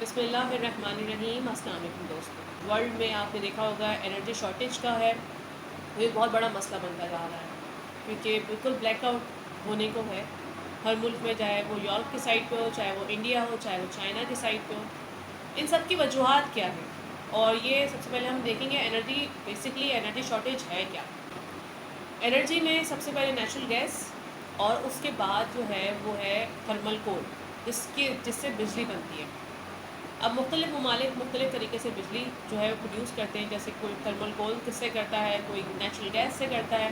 बिस्मिल्लाहिर्रहमानिर्रहीम। अस्सलाम वालेकुम दोस्तों। वर्ल्ड में आपने देखा होगा एनर्जी शॉर्टेज का है, ये बहुत बड़ा मसला बनता जा रहा है क्योंकि बिल्कुल ब्लैकआउट होने को है हर मुल्क में, चाहे वो यूरोप की साइड पे हो, चाहे वो इंडिया हो, चाहे वो चाइना की साइड पे हो। इन सब की वजूहात क्या है, और ये सबसे पहले हम देखेंगे एनर्जी, बेसिकली एनर्जी शॉर्टेज है क्या। एनर्जी में सबसे पहले नेचुरल गैस, और उसके बाद जो है वो है थर्मल कोल, जिससे बिजली बनती है। अब मुख्तलिफ ममालिक मुख्तलिफ तरीके से बिजली जो है प्रोड्यूस करते हैं, जैसे कोई थर्मल कोल किससे करता है, कोई नेचुरल गैस से करता है।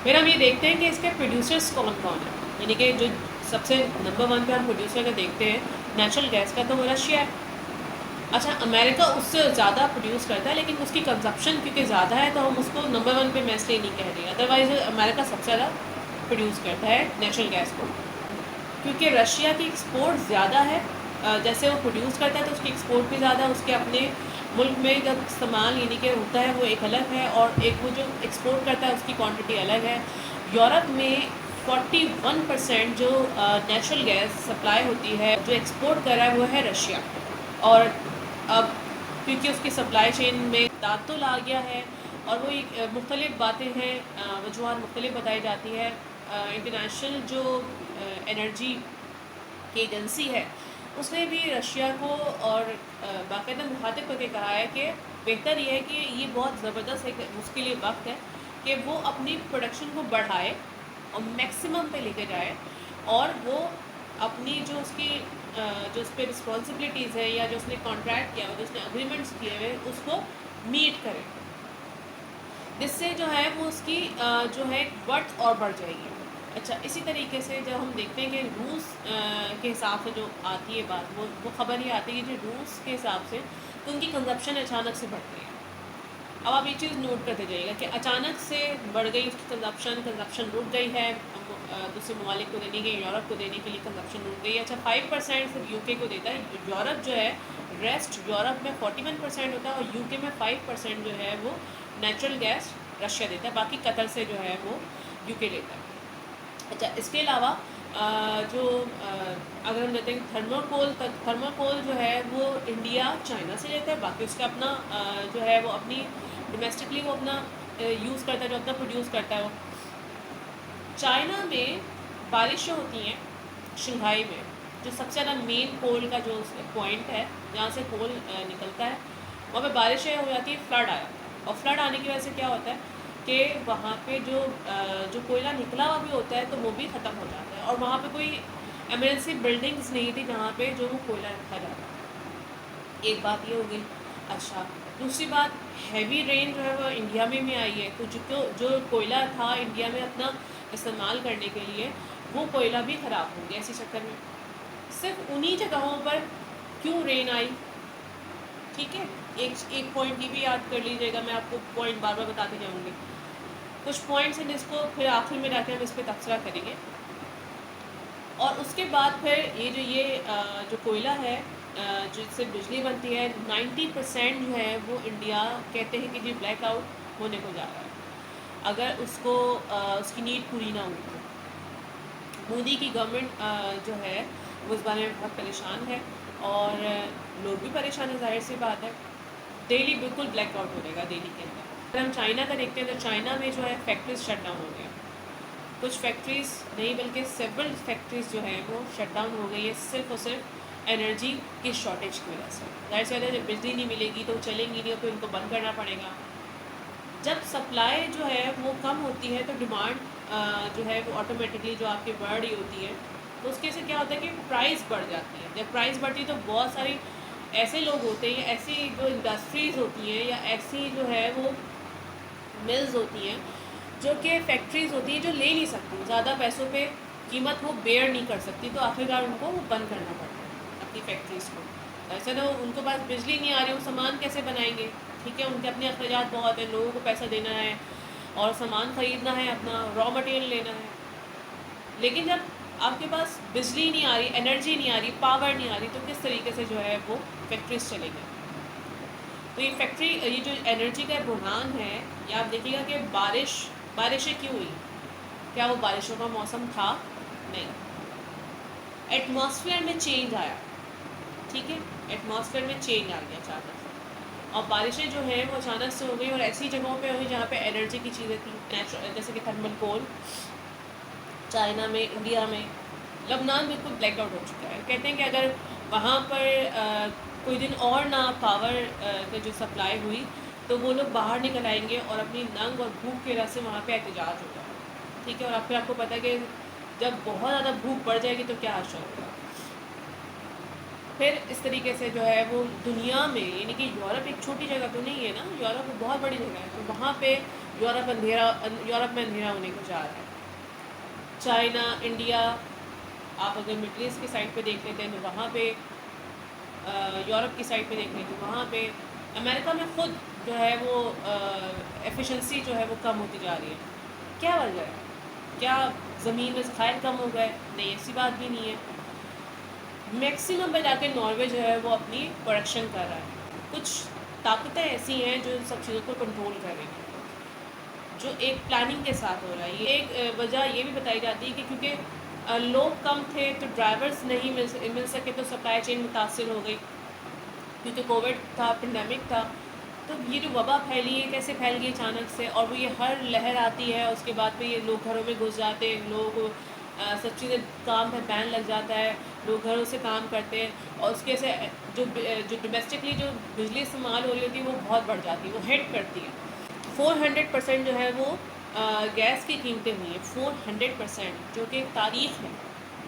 फिर हम ये देखते हैं कि इसके प्रोड्यूसर्स कौन कौन है, यानी कि जो सबसे नंबर 1 पे हम प्रोड्यूसर का देखते हैं नेचुरल गैस का, तो वो रशिया है। अच्छा, अमेरिका उससे ज़्यादा प्रोड्यूस करता है, लेकिन उसकी कंजप्शन क्योंकि ज़्यादा है तो हम उसको नंबर 1 पे मैं इसलिए नहीं कह रही, अदरवाइज़ अमेरिका सबसे ज़्यादा प्रोड्यूस करता है नेचुरल गैस को, क्योंकि रशिया की एक्सपोर्ट ज़्यादा है। जैसे वो प्रोड्यूस करता है तो उसकी एक्सपोर्ट भी ज़्यादा है, उसके अपने मुल्क में जब इस्तेमाल यानी कि होता है वो एक अलग है, और एक वो जो एक्सपोर्ट करता है उसकी क्वांटिटी अलग है। यूरोप में 41% जो नेचुरल गैस सप्लाई होती है, जो एक्सपोर्ट कर रहा है वो है रशिया। और अब क्योंकि उसकी सप्लाई चेन में तातुल आ गया है, और वो एक मुख्तलिफ बातें हैं, वजूहत मुख्तलिफ बताई जाती है। इंटरनेशनल जो एनर्जी की एजेंसी है उसने भी रशिया को और बाकायदा मुखातिब करके कहा है कि बेहतर ये है कि ये बहुत ज़बरदस्त एक उसके लिए वक्त है कि वो अपनी प्रोडक्शन को बढ़ाए और मैक्सिमम पे लेके जाए, और वो अपनी जो उसकी जो उस पर रिस्पॉन्सिबिलिटीज़ है या जो उसने कॉन्ट्रैक्ट किया हुआ, जो उसने अग्रीमेंट्स किए हुए उसको मीट करे, जिससे जो है वो उसकी जो है वर्थ और बढ़ जाएगी। अच्छा, इसी तरीके से जब हम देखते हैं कि रूस के हिसाब से जो आती है बात, वो ख़बर ये आती है कि रूस के हिसाब से तो उनकी कंजप्शन अचानक से बढ़ गई है। अब आप ये चीज़ नोट करते जाइएगा कि अचानक से बढ़ गई उसकी कंजप्शन रुक गई है, दूसरे ममालिक को देने के, यूरोप को देने के लिए कंजप्शन रुक गई है। अच्छा, 5% सिर्फ यूके को देता है, यूरोप जो है रेस्ट यूरोप में 41% होता है, और यूके में 5% जो है वो नेचुरल गैस रशिया देता है, बाकी कतर से जो है वो यूके लेता है। अच्छा, इसके अलावा अगर हम लेते हैं थर्मोकोल जो है वो इंडिया चाइना से लेता है, बाकी उसका अपना जो है वो अपनी डोमेस्टिकली वो अपना यूज़ करता है, जो अपना प्रोड्यूस करता है वो। चाइना में बारिशें होती हैं शंघाई में, जो सबसे ज़्यादा मेन कोल का जो पॉइंट है जहाँ से कोल निकलता है, वहाँ पे बारिशें हो जाती है, फ्लड आया, और फ्लड आने की वजह से क्या होता है कि वहाँ पे जो कोयला निकला हुआ भी होता है तो वो भी ख़त्म हो जाता है, और वहाँ पे कोई एमरजेंसी बिल्डिंग्स नहीं थी जहाँ पे जो वो कोयला रखा जाता है। एक बात ये हो गई। अच्छा, दूसरी बात, हैवी रेन जो है वो इंडिया में भी आई है, तो जो कोयला था इंडिया में अपना इस्तेमाल करने के लिए, वो कोयला भी ख़राब हो गया इसी चक्कर में। सिर्फ उन्हीं जगहों पर क्यों रेन आई, ठीक है। एक पॉइंट ये भी याद कर लीजिएगा, मैं आपको पॉइंट बार बार बताते जाऊँगी। कुछ पॉइंट्स हैं जिसको फिर आखिर में जाके हम इस पर तबसरा करेंगे। और उसके बाद फिर जो कोयला है जिससे बिजली बनती है, 90% जो है वो इंडिया कहते हैं कि जी ब्लैकआउट होने को जा रहा है अगर उसकी नीड पूरी ना हुई तो। मोदी की गवर्नमेंट जो है वो इस बारे में बहुत परेशान है, और लोग भी परेशान है, जाहिर सी बात है। डेली बिल्कुल ब्लैकआउट हो जाएगा दिल्ली के अंदर। अगर हम चाइना का देखते हैं तो चाइना में जो है फैक्ट्रीज शट डाउन हो गई, कुछ फैक्ट्रीज नहीं बल्कि सेवरल फैक्ट्रीज जो है वो शट डाउन हो गई है, सिर्फ और सिर्फ एनर्जी की शॉर्टेज की वजह से। जाहिर सी बात है, जब बिजली नहीं मिलेगी तो चलेंगी नहीं, तो इनको बंद करना पड़ेगा। जब सप्लाई जो है वो कम होती है तो डिमांड जो है वो ऑटोमेटिकली जो आपकी बढ़ रही होती है, तो उसके से क्या होता है कि प्राइस बढ़ जाती है। जब प्राइस बढ़ती है तो बहुत सारी ऐसे लोग होते हैं, ऐसी जो इंडस्ट्रीज़ होती हैं या ऐसी जो है वो मिल्स होती हैं, जो कि फैक्ट्रीज़ होती हैं, जो ले नहीं सकती ज़्यादा पैसों पे, कीमत वो बेयर नहीं कर सकती, तो आखिरकार उनको वो बंद करना पड़ता है अपनी फैक्ट्रीज़ को। ऐसे तो उनको पास बिजली नहीं आ रही, वो सामान कैसे बनाएंगे, ठीक है। उनके अपने अखराजात बहुत हैं, लोगों को पैसा देना है और सामान ख़रीदना है, अपना रॉ मटेरियल लेना है। लेकिन जब आपके पास बिजली नहीं आ रही, एनर्जी नहीं आ रही, पावर नहीं आ रही, तो किस तरीके से जो है वो फैक्ट्रीज चलेंगे। तो ये जो एनर्जी का बुरहान है, ये आप देखिएगा कि बारिशें क्यों हुई, क्या वो बारिशों का मौसम था? नहीं, एटमॉस्फेयर में चेंज आया, ठीक है। एटमॉस्फेयर में चेंज आ गया अचानक से, और बारिशें जो हैं वो अचानक से हो गई और ऐसी जगहों पे हुई जहाँ पे एनर्जी की चीज़ें थी, नेचुरल, जैसे कि थर्मल कोल, चाइना में, इंडिया में। लबनान बिल्कुल ब्लैक आउट हो चुका है। कहते हैं कि अगर वहाँ पर कोई दिन और ना पावर का जो सप्लाई हुई तो वो लोग बाहर निकल आएंगे और अपनी नंग और भूख की वजह से वहाँ पे एहतजाज होगा। ठीक है, और फिर आपको पता है कि जब बहुत ज़्यादा भूख बढ़ जाएगी तो क्या हादसा होगा। फिर इस तरीके से जो है वो दुनिया में, यानी कि यूरोप एक छोटी जगह तो नहीं है ना, यूरोप बहुत बड़ी जगह है, तो वहाँ पे यूरोप में अंधेरा होने को जा रहा है। चाइना, इंडिया, आप अगर मिडल ईस्ट की साइड पे देख लेते हैं तो वहाँ पे, यूरोप की साइड पे देख लेते हैं तो वहाँ पे, अमेरिका में ख़ुद जो है वो एफिशिएंसी जो है वो कम होती जा रही है। क्या वजह है? क्या ज़मीन में ज़खायर कम हो गए? नहीं, ऐसी बात भी नहीं है। मैक्सिमम पे जाके नॉर्वे जो है वो अपनी प्रोडक्शन कर रहा है। कुछ ताकतें ऐसी हैं जो इन सब चीज़ों को कंट्रोल कर रही हैं, जो एक प्लानिंग के साथ हो रहा है। ये एक वजह ये भी बताई जाती है कि क्योंकि लोग कम थे तो ड्राइवर्स नहीं मिल सके, तो सप्लाई चेन मुतासर हो गई, क्योंकि कोविड था, पेंडेमिक था। तो ये जो वबा फैली है, कैसे फैल गई अचानक से, और वो ये हर लहर आती है, उसके बाद पे ये लोग घरों में घुस जाते हैं, लोग सब चीज़ें, काम पर बैन लग जाता है, लोग घरों से काम करते हैं, और उसके से जो डोमेस्टिकली जो बिजली इस्तेमाल हो रही होती है वो बहुत बढ़ जाती है, वो हिट करती है। 400% जो है वो गैस की कीमतें हुई हैं, 400%, जो कि एक तारीख है।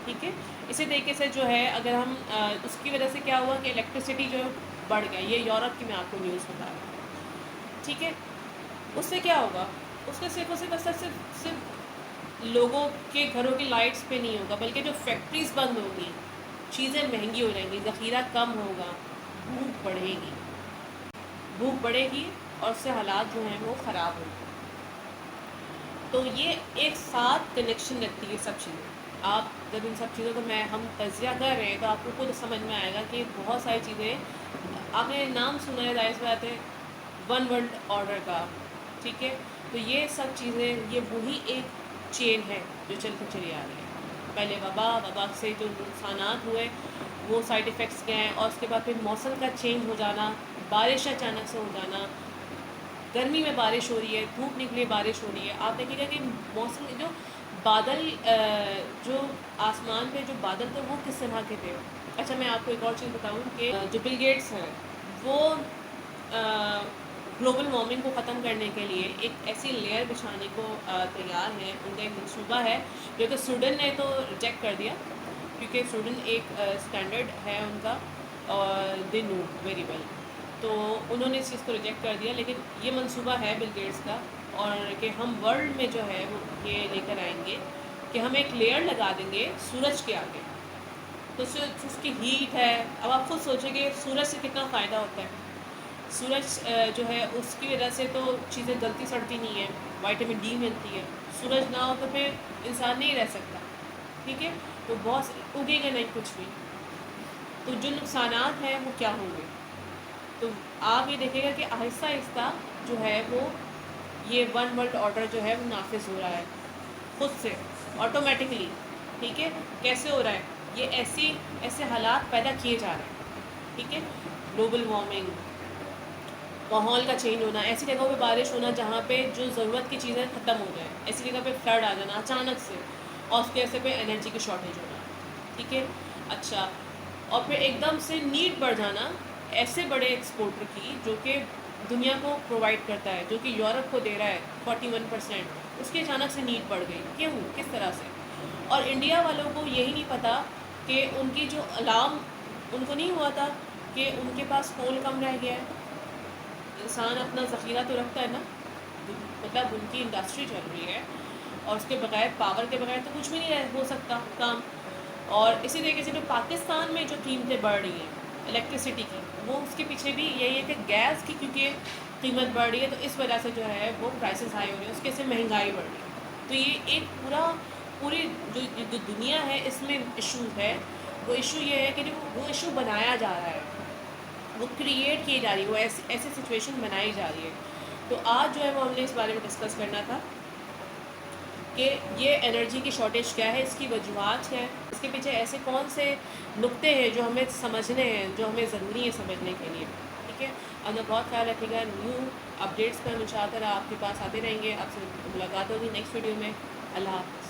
ठीक है, इसी तरीके से जो है अगर हम उसकी वजह से क्या हुआ कि इलेक्ट्रिसिटी जो है बढ़ गया। ये यूरोप की मैं आपको न्यूज़ बता रही हूँ। ठीक है, उससे क्या होगा? उसका सिर्फ और सिर्फ असर सिर्फ लोगों के घरों की लाइट्स पे नहीं होगा, बल्कि जो फैक्ट्रीज बंद होगी, चीज़ें महंगी हो जाएंगी, ज़ख़ीरा कम होगा, भूख बढ़ेगी और उससे हालात जो हैं वो ख़राब होंगे। तो ये एक साथ कनेक्शन रखती है सब चीज़ें। आप जब इन सब चीज़ों को हम तजिया कर रहे हैं तो आपको खुद समझ में आएगा कि बहुत सारी चीज़ें, आपने नाम सुना है, जाहिर सी बात है, वन वर्ल्ड ऑर्डर का। ठीक है, तो ये सब चीज़ें, ये वही एक चेन है जो चलती चली आ रही है। पहले वबा से जो नुकसानात हुए वो साइड इफ़ेक्ट्स क्या हैं, और उसके बाद फिर मौसम का चेंज हो जाना, बारिश अचानक से हो जाना, गर्मी में बारिश हो रही है, धूप निकली बारिश हो रही है। आप देखिएगा कि मौसम जो बादल, जो आसमान पे जो बादल थे वो किस तरह के थे। अच्छा, मैं आपको एक और चीज़ बताऊँ कि जो बिल गेट्स हैं वो ग्लोबल वार्मिंग को ख़त्म करने के लिए एक ऐसी लेयर बिछाने को तैयार हैं। उनका एक मनसूबा है जो कि स्वीडन ने तो रिजेक्ट कर दिया, क्योंकि स्वीडन एक स्टैंडर्ड है उनका, और दे नो वेरी वेल, तो उन्होंने इस चीज़ को रिजेक्ट कर दिया। लेकिन ये मंसूबा है बिल गेट्स का, और कि हम वर्ल्ड में जो है वो ये लेकर आएंगे कि हम एक लेयर लगा देंगे सूरज के आगे, तो उसकी हीट है। अब आप खुद सोचेंगे सूरज से कितना फ़ायदा होता है। सूरज जो है उसकी वजह से तो चीज़ें गलती सड़ती नहीं है, विटामिन डी मिलती है। सूरज ना हो तो फिर इंसान नहीं रह सकता। ठीक है, तो बहुत उगेगा नहीं कुछ भी, तो जो नुकसानात हैं वो क्या होंगे। तो आप ये देखिएगा कि आहिस्ता आहिस्ता जो है वो ये वन वर्ल्ड ऑर्डर जो है वो नाफिज हो रहा है खुद से, ऑटोमेटिकली। ठीक है, कैसे हो रहा है? ये ऐसे हालात पैदा किए जा रहे हैं। ठीक है, ग्लोबल वार्मिंग, माहौल का चेंज होना, ऐसी जगहों पे बारिश होना जहाँ पे जो ज़रूरत की चीज़ें ख़त्म हो जाए, ऐसी जगह पे फ्लड आ जाना अचानक से, और उसके ऐसे पे एनर्जी की शॉर्टेज होना। ठीक है, अच्छा, और फिर एकदम से नीड बढ़ जाना ऐसे बड़े एक्सपोर्टर की जो कि दुनिया को प्रोवाइड करता है, जो कि यूरोप को दे रहा है 41%, उसकी अचानक से नीड बढ़ गई। क्यों, किस तरह से? और इंडिया वालों को यही नहीं पता कि उनकी जो अलार्म, उनको नहीं हुआ था कि उनके पास कोल कम रह गया है। इंसान अपना ज़ख़ीरा तो रखता है ना, मतलब उनकी इंडस्ट्री चल रही है और उसके बगैर, पावर के बगैर तो कुछ भी नहीं हो सकता काम। और इसी तरीके से जो पाकिस्तान में जो कीमतें बढ़ रही हैं इलेक्ट्रिसिटी की, वो उसके पीछे भी यही है कि गैस की क्योंकि कीमत बढ़ रही है, तो इस वजह से जो है वो प्राइसेस हाई हो रही है, उसके से महंगाई बढ़ रही है। तो ये एक पूरी जो दुनिया है इसमें इशू है। वो इशू ये है कि जो वो इशू बनाया जा रहा है, वो क्रिएट की जा रही है, वो ऐसी सिचुएशन बनाई जा रही है। तो आज जो है वो हमने इस बारे में डिस्कस करना था कि ये एनर्जी की शॉर्टेज क्या है, इसकी वजूहत क्या है, इसके पीछे ऐसे कौन से नुक्ते हैं जो हमें समझने हैं, जो हमें ज़रूरी है समझने के लिए। ठीक है, अपना बहुत ख्याल रखिएगा। न्यू अपडेट्स पर हम इंशाअल्लाह आपके पास आते रहेंगे। आपसे मुलाकात होगी नेक्स्ट वीडियो में। अल्लाह हाफ़िज़।